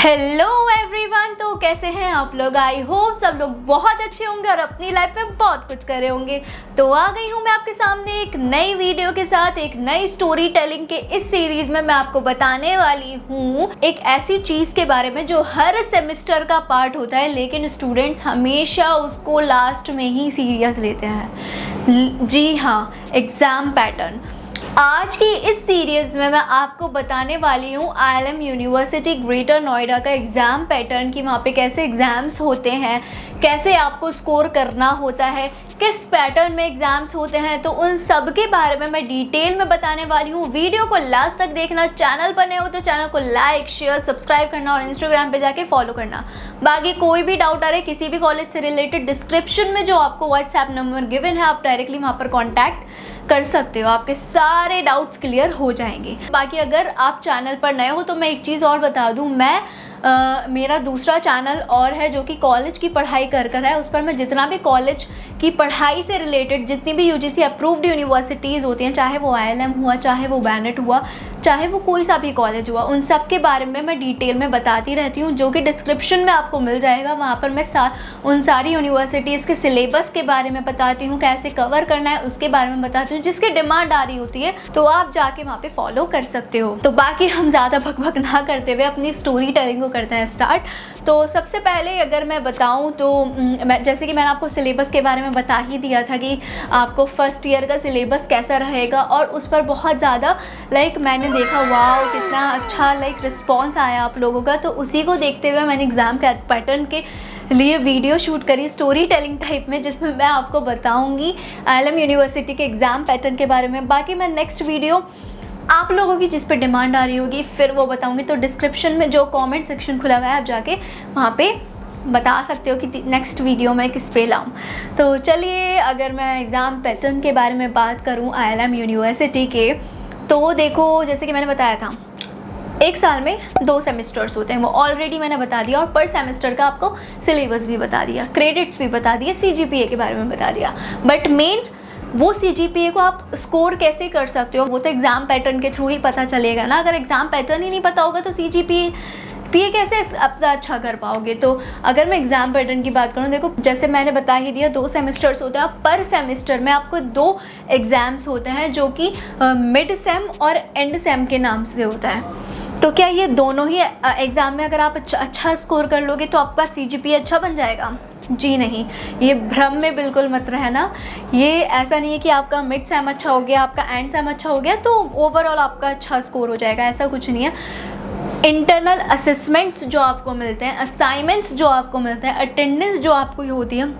Hello everyone. तो कैसे हैं आप लोग? आई होप सब लोग बहुत अच्छे होंगे और अपनी लाइफ में बहुत कुछ कर रहे होंगे। तो आ गई हूँ मैं आपके सामने एक नई वीडियो के साथ, एक नई स्टोरी टेलिंग के इस सीरीज में मैं आपको बताने वाली हूँ एक ऐसी चीज़ के बारे में जो हर सेमेस्टर का पार्ट होता है, लेकिन स्टूडेंट्स हमेशा उसको लास्ट में ही सीरियस लेते हैं। जी हाँ, एग्ज़ाम पैटर्न। आज की इस सीरीज़ में मैं आपको बताने वाली हूँ IIM यूनिवर्सिटी ग्रेटर नोएडा का एग्ज़ाम पैटर्न, कि वहाँ पे कैसे एग्ज़ाम्स होते हैं, कैसे आपको स्कोर करना होता है, किस पैटर्न में एग्ज़ाम्स होते हैं। तो उन सब के बारे में मैं डिटेल में बताने वाली हूँ। वीडियो को लास्ट तक देखना। चैनल पर नए हो तो चैनल को लाइक शेयर सब्सक्राइब करना और इंस्टाग्राम पे जाके फॉलो करना। बाकी कोई भी डाउट आ रहा है किसी भी कॉलेज से रिलेटेड, डिस्क्रिप्शन में जो आपको व्हाट्सएप नंबर गिवन है आप डायरेक्टली वहाँ पर कॉन्टैक्ट कर सकते हो, आपके सारे डाउट्स क्लियर हो जाएंगे। बाकी अगर आप चैनल पर नए हो तो मैं एक चीज़ और बता दूं, मेरा दूसरा चैनल और है जो कि कॉलेज की पढ़ाई कर है। उस पर मैं जितना भी कॉलेज की पढ़ाई से रिलेटेड जितनी भी UGC अप्रूव्ड यूनिवर्सिटीज़ होती हैं, चाहे वो IIM हुआ, चाहे वो बैनेट हुआ, चाहे वो कोई सा भी कॉलेज हुआ, उन सब के बारे में मैं डिटेल में बताती रहती हूँ, जो कि डिस्क्रिप्शन में आपको मिल जाएगा। वहाँ पर मैं उन सारी यूनिवर्सिटीज़ के सिलेबस के बारे में बताती हूँ, कैसे कवर करना है उसके बारे में बताती हूँ, जिसकी डिमांड आ रही होती है तो आप जाके वहाँ पे फॉलो कर सकते हो। तो बाकी हम ज़्यादा भगभग ना करते हुए अपनी स्टोरी टेलिंग को करते हैं स्टार्ट। तो सबसे पहले अगर मैं बताऊँ तो जैसे कि मैंने आपको सिलेबस के बारे में बता ही दिया था कि आपको फर्स्ट ईयर का सिलेबस कैसा रहेगा, और उस पर बहुत ज़्यादा मैंने देखा वाओ कितना अच्छा रिस्पॉन्स आया आप लोगों का। तो उसी को देखते हुए मैंने एग्ज़ाम पैटर्न के लिए वीडियो शूट करी स्टोरी टेलिंग टाइप में, जिसमें मैं आपको बताऊंगी IIM यूनिवर्सिटी के एग्ज़ाम पैटर्न के बारे में। बाकी मैं नेक्स्ट वीडियो आप लोगों की जिस पे डिमांड आ रही होगी फिर वो बताऊंगी। तो डिस्क्रिप्शन में जो कमेंट सेक्शन खुला हुआ है आप जाके वहाँ पे बता सकते हो कि नेक्स्ट वीडियो मैं किस पे लाऊं। तो चलिए, अगर मैं एग्ज़ाम पैटर्न के बारे में बात करूं IIM यूनिवर्सिटी के, तो देखो जैसे कि मैंने बताया था एक साल में 2 सेमेस्टर्स होते हैं, वो ऑलरेडी मैंने बता दिया, और पर सेमेस्टर का आपको सिलेबस भी बता दिया, क्रेडिट्स भी बता दिए, CGPA के बारे में बता दिया। बट मेन वो CGPA को आप स्कोर कैसे कर सकते हो वो तो एग्ज़ाम पैटर्न के थ्रू ही पता चलेगा ना। अगर एग्ज़ाम पैटर्न ही नहीं पता होगा तो CGPA कैसे अपना अच्छा कर पाओगे। तो अगर मैं एग्ज़ाम पैटर्न की बात करूँ, देखो जैसे मैंने बता ही दिया 2 सेमेस्टर्स होते हैं, पर सेमेस्टर में आपको 2 एग्ज़ाम्स होते हैं जो कि मिड सेम और एंड सेम के नाम से होता है। तो क्या ये दोनों ही एग्ज़ाम में अगर आप अच्छा स्कोर कर लोगे तो आपका CGPA अच्छा बन जाएगा? जी नहीं, ये भ्रम में बिल्कुल मत रहना। ये ऐसा नहीं है कि आपका मिड सेम अच्छा हो गया, आपका एंड सेम अच्छा हो गया तो ओवरऑल आपका अच्छा स्कोर हो जाएगा, ऐसा कुछ नहीं है। इंटरनल असेसमेंट्स जो आपको मिलते हैं, असाइनमेंट्स जो आपको मिलते हैं, अटेंडेंस जो आपको होती है,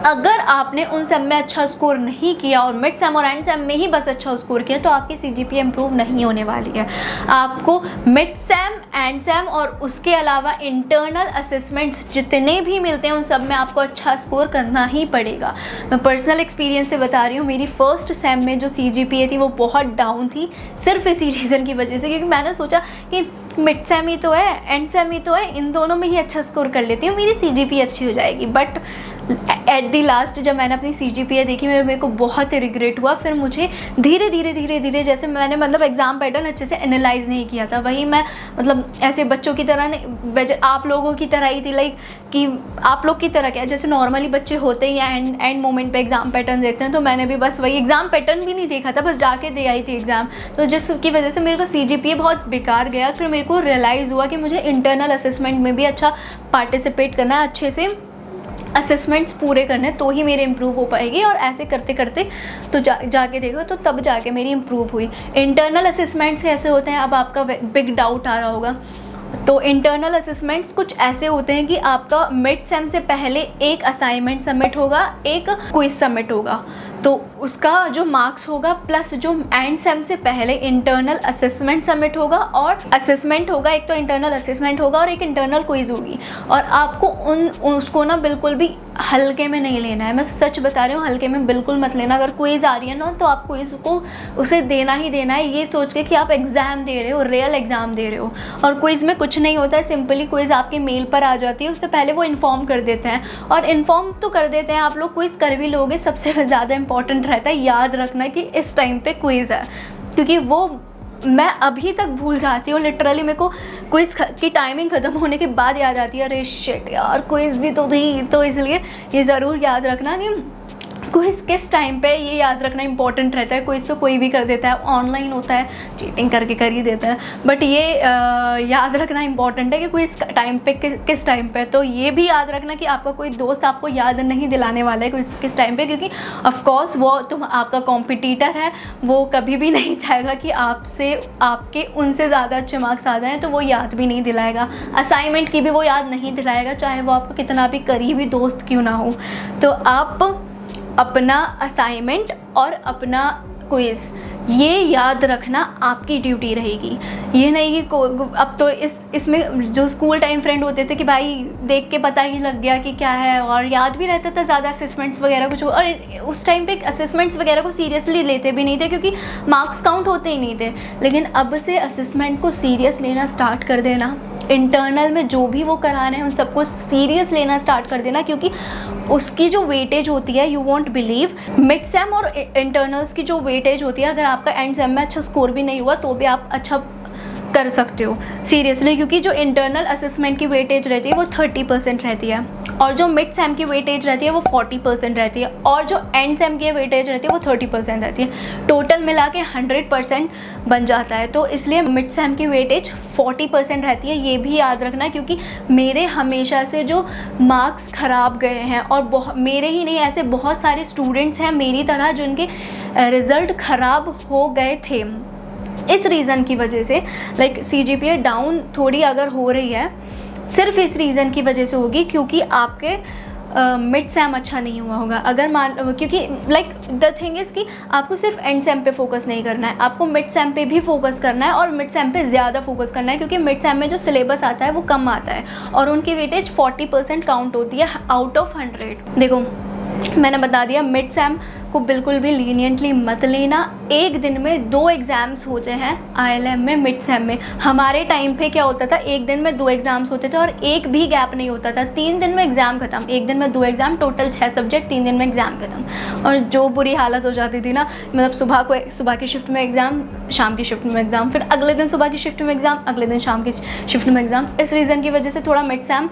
अगर आपने उन सब में अच्छा स्कोर नहीं किया और मिड सेम और एंड सेम में ही बस अच्छा स्कोर किया तो आपकी CGPA इम्प्रूव नहीं होने वाली है। आपको मिड सेम, एंड सेम और उसके अलावा इंटरनल असेसमेंट्स जितने भी मिलते हैं उन सब में आपको अच्छा स्कोर करना ही पड़ेगा। मैं पर्सनल एक्सपीरियंस से बता रही हूँ, मेरी फर्स्ट सेम में जो CGPA थी वो बहुत डाउन थी, सिर्फ इसी रीज़न की वजह से, क्योंकि मैंने सोचा कि मिड सेम ही तो है, एंड सेम ही तो है, इन दोनों में ही अच्छा स्कोर कर लेती हूँ, मेरी CGPA अच्छी हो जाएगी। बट एट दी लास्ट जब मैंने अपनी CGPA देखी मेरे को बहुत रिग्रेट हुआ। फिर मुझे धीरे धीरे जैसे मैंने एग्ज़ाम पैटर्न अच्छे से एनालाइज नहीं किया था, वही मैं ऐसे बच्चों की तरह नहीं, आप लोगों की तरह ही थी, कि आप लोग की तरह क्या, जैसे नॉर्मली बच्चे होते ही एंड मोमेंट पे एग्ज़ाम पैटर्न देखते हैं, तो मैंने भी बस वही एग्ज़ाम पैटर्न भी नहीं देखा था, बस जाके दे आई थी एग्ज़ाम। तो जिसकी वजह से मेरे को CGPA बहुत बेकार गया। फिर मेरे को रियलाइज़ हुआ कि मुझे इंटरनल असेसमेंट में भी अच्छा पार्टिसिपेट करना है, अच्छे से असेसमेंट्स पूरे करने, तो ही मेरी इम्प्रूव हो पाएगी। और ऐसे करते करते तो जाके देखो तो तब जाके मेरी इम्प्रूव हुई। इंटरनल असेसमेंट्स कैसे होते हैं, अब आपका बिग डाउट आ रहा होगा। तो इंटरनल असेसमेंट्स कुछ ऐसे होते हैं कि आपका मिड सेम से पहले एक असाइनमेंट सबमिट होगा, एक क्विज सबमिट होगा, तो उसका जो मार्क्स होगा प्लस जो एंड सेम से पहले इंटरनल असेसमेंट सबमिट होगा, और असेसमेंट होगा, एक तो इंटरनल असेसमेंट होगा और एक इंटरनल क्विज होगी। और आपको उसको ना बिल्कुल भी हल्के में नहीं लेना है, मैं सच बता रही हूँ, हल्के में बिल्कुल मत लेना। अगर क्विज आ रही है ना तो आप क्विज को उसे देना ही देना है, ये सोच के कि आप एग्ज़ाम दे रहे हो, रियल एग्ज़ाम दे रहे हो। और क्विज में कुछ नहीं होता है, सिंपली क्विज आपके मेल पर आ जाती है, उससे पहले वो इन्फॉर्म कर देते हैं, और इन्फॉर्म तो कर देते हैं, आप लोग क्विज कर भी लोगे। सबसे ज़्यादा इंपॉर्टेंट रहता है याद रखना कि इस टाइम पे क्विज है, क्योंकि वो मैं अभी तक भूल जाती हूँ लिटरली। मेरे को क्विज़ की टाइमिंग ख़त्म होने के बाद याद आती है, अरे शिट यार क्विज़ भी तो थी। तो इसलिए ये ज़रूर याद रखना कि क्विज़ किस टाइम पे, ये याद रखना इंपॉर्टेंट रहता है। क्विज़ तो कोई भी कर देता है, ऑनलाइन होता है, चीटिंग करके कर ही देता है, बट ये याद रखना इंपॉर्टेंट है कि क्विज़ टाइम पे किस टाइम पे। तो ये भी याद रखना कि आपका कोई दोस्त आपको याद नहीं दिलाने वाला है क्विज़ किस टाइम पे, क्योंकि ऑफकोर्स वो आपका कॉम्पिटिटर है, वो कभी भी नहीं चाहेगा कि आपके उनसे ज़्यादा अच्छे मार्क्स आ जाएँ, तो वो याद भी नहीं दिलाएगा। असाइनमेंट की भी वो याद नहीं दिलाएगा, चाहे वो आपका कितना भी करीबी दोस्त क्यों ना हो। तो आप अपना असाइनमेंट और अपना क्विज़ ये याद रखना आपकी ड्यूटी रहेगी। ये नहीं कि अब तो इसमें जो स्कूल टाइम फ्रेंड होते थे कि भाई देख के पता ही लग गया कि क्या है, और याद भी रहता था ज़्यादा, असेसमेंट्स वगैरह कुछ। और उस टाइम पे असेसमेंट्स वगैरह को सीरियसली लेते भी नहीं थे, क्योंकि मार्क्स काउंट होते ही नहीं थे। लेकिन अब से असेसमेंट को सीरियस लेना स्टार्ट कर देना, इंटरनल में जो भी वो करा रहे हैं उन सबको सीरियस लेना स्टार्ट कर देना, क्योंकि उसकी जो वेटेज होती है, you won't believe, mid sem और इंटरनल्स की जो वेटेज होती है, अगर आपका एंड सेम में अच्छा स्कोर भी नहीं हुआ तो भी आप अच्छा कर सकते हो सीरियसली, क्योंकि जो इंटरनल असेसमेंट की वेटेज रहती है वो 30% रहती है, और जो मिड सेम की वेटेज रहती है वो 40% रहती है, और जो एंड सेम की वेटेज रहती है वो 30% रहती है। टोटल मिला के 100% बन जाता है। तो इसलिए मिड सेम की वेटेज 40% रहती है, ये भी याद रखना, क्योंकि मेरे हमेशा से जो मार्क्स ख़राब गए हैं, और मेरे ही नहीं, ऐसे बहुत सारे स्टूडेंट्स हैं मेरी तरह जिनके रिज़ल्ट ख़राब हो गए थे इस रीज़न की वजह से। लाइक CGPA डाउन थोड़ी अगर हो रही है, सिर्फ इस रीज़न की वजह से होगी क्योंकि आपके मिड सेम अच्छा नहीं हुआ होगा। अगर क्योंकि लाइक द थिंग इज़ कि आपको सिर्फ एंड सेम पे फोकस नहीं करना है, आपको मिड सेम पे भी फोकस करना है, और मिड सेम पे ज़्यादा फोकस करना है, क्योंकि मिड सेम में जो सिलेबस आता है वो कम आता है, और उनकी वेटेज 40% काउंट होती है आउट ऑफ 100। देखो मैंने बता दिया, मिड सेम को बिल्कुल भी लीनियंटली मत लेना। एक दिन में 2 एग्ज़ाम्स होते हैं ILM में, मिड सेम में। हमारे टाइम पे क्या होता था, एक दिन में 2 एग्ज़ाम्स होते थे और एक भी गैप नहीं होता था। 3 दिन में एग्ज़ाम ख़त्म, एक दिन में 2 एग्ज़ाम, टोटल 6 सब्जेक्ट, 3 दिन में एग्ज़ाम ख़त्म। और जो बुरी हालत हो जाती थी ना, मतलब सुबह की शिफ्ट में एग्ज़ाम, शाम की शिफ्ट में एग्ज़ाम, फिर अगले दिन सुबह की शिफ्ट में एग्ज़ाम, अगले दिन शाम की शिफ्ट में एग्ज़ाम। इस रीज़न की वजह से थोड़ा मिड सेम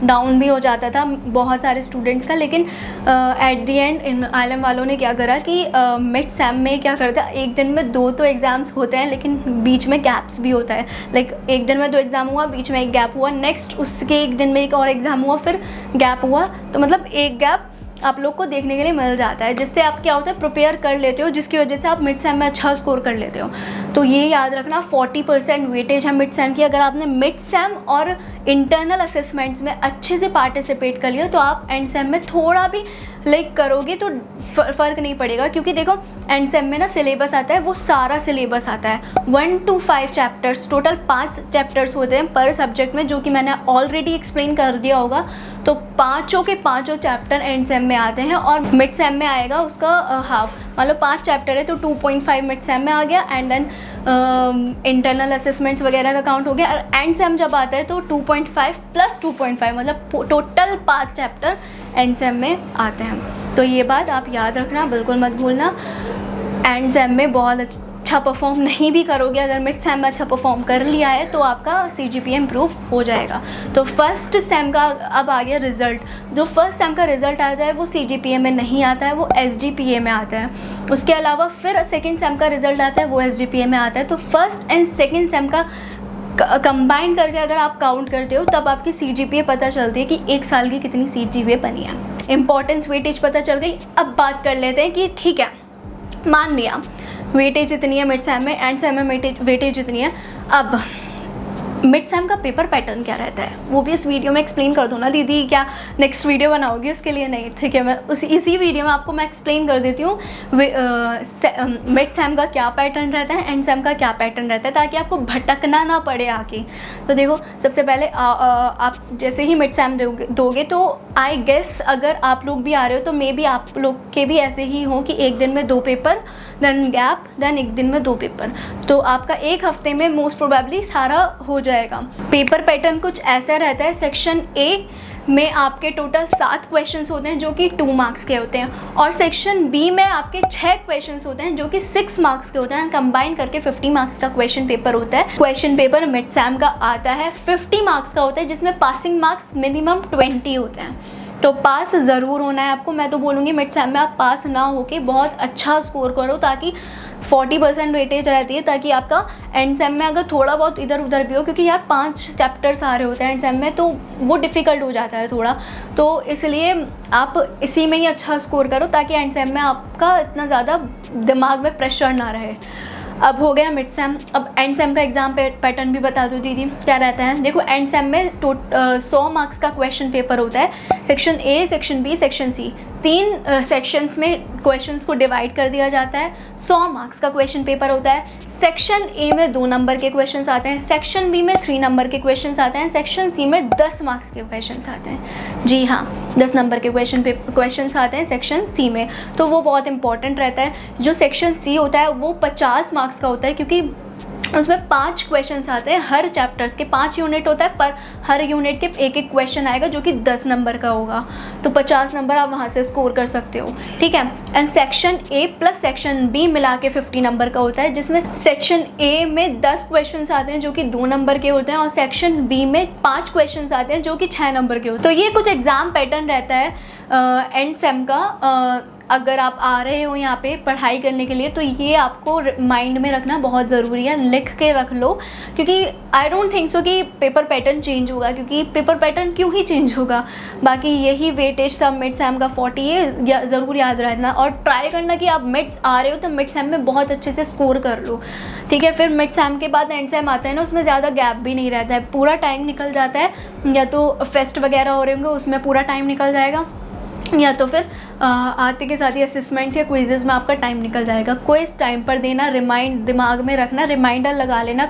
डाउन भी हो जाता था बहुत सारे स्टूडेंट्स का। लेकिन at the and in ILM वालों ने क्या करा कि मिड सेम में क्या करते हैं, एक दिन में 2 तो एग्ज़ाम्स होते हैं, लेकिन बीच में गैप्स भी होता है। लाइक एक दिन में 2 एग्ज़ाम हुआ, बीच में एक गैप हुआ, नेक्स्ट उसके एक दिन में एक और एग्ज़ाम हुआ, फिर गैप हुआ, तो मतलब एक गैप आप लोग को देखने के लिए मिल जाता है, जिससे आप क्या होता है प्रिपेयर कर लेते हो, जिसकी वजह से आप मिड सेम में अच्छा स्कोर कर लेते हो। तो ये याद रखना, 40% वेटेज है मिड सेम की। अगर आपने मिड सेम और इंटरनल असेसमेंट्स में अच्छे से पार्टिसिपेट कर लिया तो आप एंड सेम में थोड़ा भी लाइक करोगे तो फ़र्क नहीं पड़ेगा, क्योंकि देखो एंड सेम में ना सिलेबस आता है, वो सारा सिलेबस आता है 1 to 5 चैप्टर्स, टोटल 5 चैप्टर्स होते हैं पर सब्जेक्ट में, जो कि मैंने ऑलरेडी एक्सप्लेन कर दिया होगा। तो पाँचों के पाँचों चैप्टर एंड सेम में आते हैं, और मिड सेम में आएगा उसका हाफ, मतलब 5 चैप्टर है तो 2.5 मिड सेम में आ गया, एंड देन इंटरनल असेसमेंट्स वगैरह का काउंट हो गया। और एंड सेम जब आता है तो 2.5 + 2.5, मतलब टोटल 5 चैप्टर एंड सेम में आते हैं। तो ये बात आप याद रखना, बिल्कुल मत भूलना। एंड सेम में बहुत अच्छा परफॉर्म नहीं भी करोगे, अगर मिड सेम में अच्छा परफॉर्म कर लिया है तो आपका CGPA इम्प्रूव हो जाएगा। तो फर्स्ट सेम का अब आ गया रिज़ल्ट। जो फर्स्ट सेम का रिज़ल्ट आता है वो CGPA में नहीं आता है, वो SGPA में आता है। उसके अलावा फिर सेकेंड सेम का रिज़ल्ट आता है, वो SGPA में आता है। तो फर्स्ट एंड सेकेंड सेम का कंबाइन करके अगर आप काउंट करते हो तब आपकी CGPA पता चलती है कि एक साल की कितनी CGPA बनी है। इंपॉर्टेंस वेटेज पता चल गई। अब बात कर लेते हैं कि ठीक है, मान लिया वेटेज इतनी है मिड सेम में, एंड सेम में वेटेज इतनी है, अब मिड सेम का पेपर पैटर्न क्या रहता है वो भी इस वीडियो में एक्सप्लेन कर दूँ ना दीदी, क्या नेक्स्ट वीडियो बनाओगी उसके लिए? नहीं, ठीक है, मैं इसी वीडियो में आपको मैं एक्सप्लेन कर देती हूँ मिड सेम का क्या पैटर्न रहता है, एंड सेम का क्या पैटर्न रहता है, ताकि आपको भटकना ना पड़े आके। तो देखो, सबसे पहले आप जैसे ही मिड सेम दोगे तो आई गेस अगर आप लोग भी आ रहे हो तो मे बी आप लोग के भी ऐसे ही हो कि एक दिन में 2 पेपर, देन गैप, देन एक दिन में 2 पेपर। तो आपका एक हफ्ते में मोस्ट प्रोबेबली सारा हो जाएगा। पेपर पैटर्न कुछ ऐसा रहता है, सेक्शन A में आपके टोटल 7 क्वेश्चंस होते हैं जो कि 2 मार्क्स के होते हैं, और सेक्शन बी में आपके 6 क्वेश्चंस होते हैं जो कि 6 मार्क्स के होते हैं। कंबाइन करके 50 मार्क्स का क्वेश्चन पेपर होता है। क्वेश्चन पेपर मिड सेम का आता है 50 मार्क्स का होता है, जिसमें पासिंग मार्क्स मिनिमम 20 होते हैं। तो पास ज़रूर होना है आपको। मैं तो बोलूँगी मिड सेम में आप पास ना होके बहुत अच्छा स्कोर करो, ताकि 40% वेटेज रहती है, ताकि आपका एंड सेम में अगर थोड़ा बहुत इधर उधर भी हो, क्योंकि यार 5 चैप्टर्स आ रहे होते हैं एंड सेम में, तो वो डिफ़िकल्ट हो जाता है थोड़ा। तो इसलिए आप इसी में ही अच्छा स्कोर करो, ताकि एंड सेम में आपका इतना ज़्यादा दिमाग में प्रेशर ना रहे। अब हो गया मिड सेम। अब एंड सेम का एग्ज़ाम पैटर्न भी बता दो दीदी, क्या रहता है। देखो, एंड सेम में 100 मार्क्स का क्वेश्चन पेपर होता है। Section A, section B, section C, 3 sections में क्वेश्चंस को डिवाइड कर दिया जाता है। 100 मार्क्स का क्वेश्चन पेपर होता है। सेक्शन ए में 2 नंबर के क्वेश्चंस आते हैं, सेक्शन बी में 3 नंबर के क्वेश्चंस आते हैं, सेक्शन सी में 10 मार्क्स के क्वेश्चंस आते हैं। जी हाँ, 10 नंबर के क्वेश्चंस आते हैं सेक्शन सी में, तो वो बहुत इंपॉर्टेंट रहता है। जो सेक्शन सी होता है वो 50 मार्क्स का होता है, क्योंकि उसमें 5 क्वेश्चंस आते हैं। हर चैप्टर्स के 5 यूनिट होता है, पर हर यूनिट के एक क्वेश्चन आएगा जो कि 10 नंबर का होगा, तो 50 नंबर आप वहाँ से स्कोर कर सकते हो, ठीक है। And section A plus section B मिला के 50 नंबर का होता है, जिसमें सेक्शन ए में 10 क्वेश्चंस आते हैं जो कि 2 नंबर के होते हैं, और सेक्शन बी में 5 क्वेश्चंस आते हैं जो कि 6 नंबर के होते हैं। तो ये कुछ एग्ज़ाम पैटर्न रहता है एंड सेम का। अगर आप आ रहे हो यहाँ पे पढ़ाई करने के लिए, तो ये आपको माइंड में रखना बहुत ज़रूरी है, लिख के रख लो, क्योंकि आई डोंट थिंक सो कि पेपर पैटर्न चेंज होगा, क्योंकि पेपर पैटर्न क्यों ही चेंज होगा। बाकी यही वेटेज था मिड सेम का 40, ये ज़रूर याद रखना, और ट्राई करना कि आप मिड्स आ रहे हो तो मिड सेम में बहुत अच्छे से स्कोर कर लो, ठीक है। फिर मिड सेम के बाद एंड सेम आता है ना, उसमें ज़्यादा गैप भी नहीं रहता है, पूरा टाइम निकल जाता है, या तो फेस्ट वगैरह हो रहे होंगे उसमें पूरा टाइम निकल जाएगा, या तो फिर आते के साथ ही असेसमेंट्स या क्विज़ेज़ में आपका टाइम निकल जाएगा। क्विज़ टाइम पर देना, दिमाग में रखना, रिमाइंडर लगा लेना,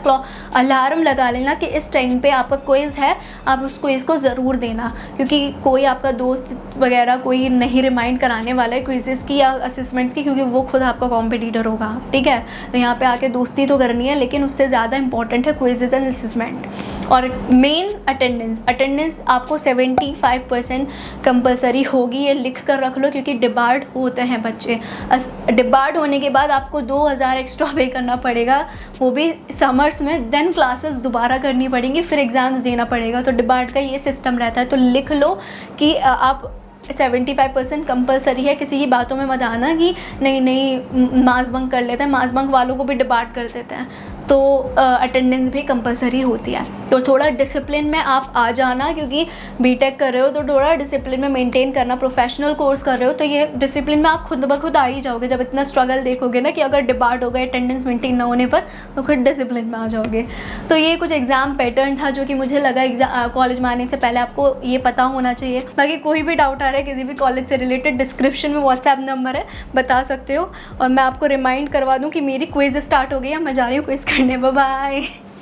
अलार्म लगा लेना कि इस टाइम पे आपका क्विज़ है, आप उस क्विज़ को ज़रूर देना, क्योंकि कोई आपका दोस्त वगैरह कोई नहीं रिमाइंड कराने वाला है क्विज़ेज़ की या असेसमेंट्स की, क्योंकि वो खुद आपका कॉम्पिटिटर होगा, ठीक है। तो यहाँ पर आके दोस्ती तो करनी है, लेकिन उससे ज़्यादा इंपॉर्टेंट है क्विज़ेज़ एंड असेसमेंट। और मेन अटेंडेंस आपको 75% कंपलसरी होगी, ये लिख कर रख लो, क्योंकि डिबार्ड होते हैं बच्चे। डिबार्ड होने के बाद आपको 2000 एक्स्ट्रा पे करना पड़ेगा, वो भी समर्स में, देन क्लासेस दोबारा करनी पड़ेंगी, फिर एग्ज़ाम्स देना पड़ेगा। तो डिबार्ड का ये सिस्टम रहता है। तो लिख लो कि आप 75% कंपलसरी है। किसी की बातों में मत आना कि नहीं मास बंक कर लेते हैं, मास बंक वालों को भी डिबार्ड कर देते हैं, तो अटेंडेंस भी कंपलसरी होती है। तो थोड़ा डिसिप्लिन में आप आ जाना, क्योंकि बीटेक कर रहे हो तो थोड़ा डिसिप्लिन में मेंटेन करना, प्रोफेशनल कोर्स कर रहे हो तो ये डिसिप्लिन में आप खुद ब खुद आ ही जाओगे। जब इतना स्ट्रगल देखोगे ना कि अगर डिबार्ड हो गए अटेंडेंस मेंटेन ना होने पर, तो खुद डिसिप्लिन में आ जाओगे। तो ये कुछ एग्ज़ाम पैटर्न था जो कि मुझे लगा कॉलेज में आने से पहले आपको ये पता होना चाहिए। बाकी कोई भी डाउट आ रहा है किसी भी कॉलेज से रिलेटेड, डिस्क्रिप्शन में व्हाट्सएप नंबर है, बता सकते हो। और मैं आपको रिमाइंड करवा दूँ कि मेरी क्विज़ स्टार्ट हो गई है, मैं जा रही हूँ क्विज़ करने। Bye bye.